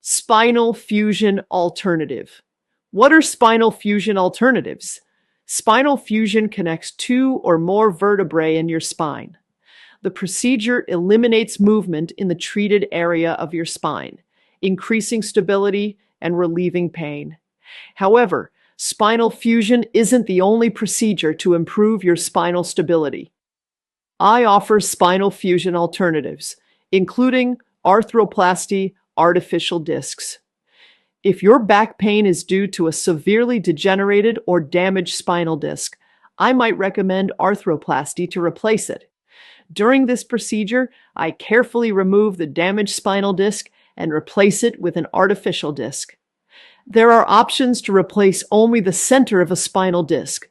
Spinal fusion alternative. What are spinal fusion alternatives? Spinal fusion connects two or more vertebrae in your spine. The procedure eliminates movement in the treated area of your spine, increasing stability and relieving pain. However, spinal fusion isn't the only procedure to improve your spinal stability. I offer spinal fusion alternatives, including arthroplasty, artificial discs. If your back pain is due to a severely degenerated or damaged spinal disc, I might recommend arthroplasty to replace it. During this procedure, I carefully remove the damaged spinal disc and replace it with an artificial disc. There are options to replace only the center of a spinal disc,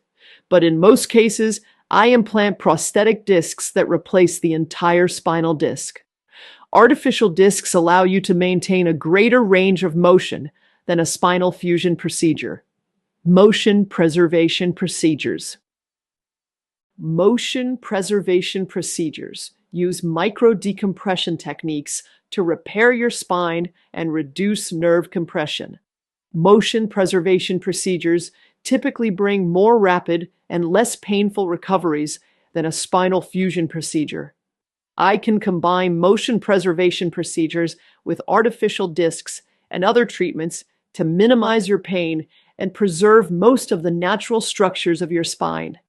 but in most cases, I implant prosthetic discs that replace the entire spinal disc. Artificial discs allow you to maintain a greater range of motion than a spinal fusion procedure. Motion preservation procedures. Motion preservation procedures use micro-decompression techniques to repair your spine and reduce nerve compression. Motion preservation procedures typically bring more rapid and less painful recoveries than a spinal fusion procedure. I can combine motion preservation procedures with artificial discs and other treatments to minimize your pain and preserve most of the natural structures of your spine.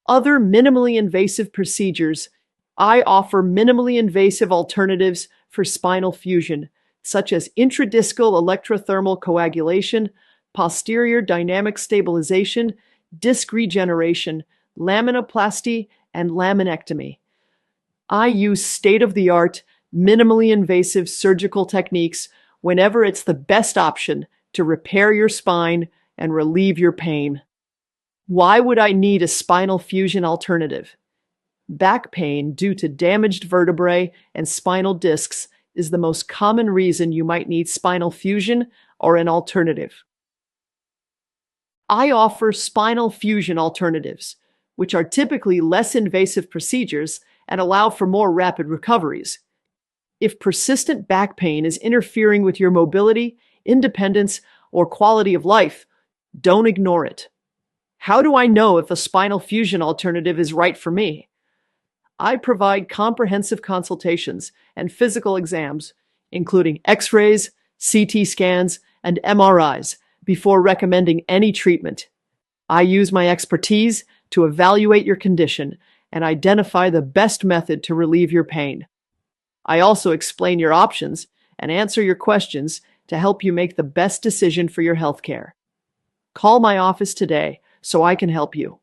Other minimally invasive procedures. I offer minimally invasive alternatives for spinal fusion, such as intradiscal electrothermal coagulation, posterior dynamic stabilization, disc regeneration, laminoplasty, and laminectomy. I use state-of-the-art, minimally invasive surgical techniques whenever it's the best option to repair your spine and relieve your pain. Why would I need a spinal fusion alternative? Back pain due to damaged vertebrae and spinal discs is the most common reason you might need spinal fusion or an alternative. I offer spinal fusion alternatives, which are typically less invasive procedures and allow for more rapid recoveries. If persistent back pain is interfering with your mobility, independence, or quality of life, don't ignore it. How do I know if a spinal fusion alternative is right for me? I provide comprehensive consultations and physical exams, including X-rays, CT scans, and MRIs, before recommending any treatment. I use my expertise to evaluate your condition and identify the best method to relieve your pain. I also explain your options and answer your questions to help you make the best decision for your healthcare. Call my office today so I can help you.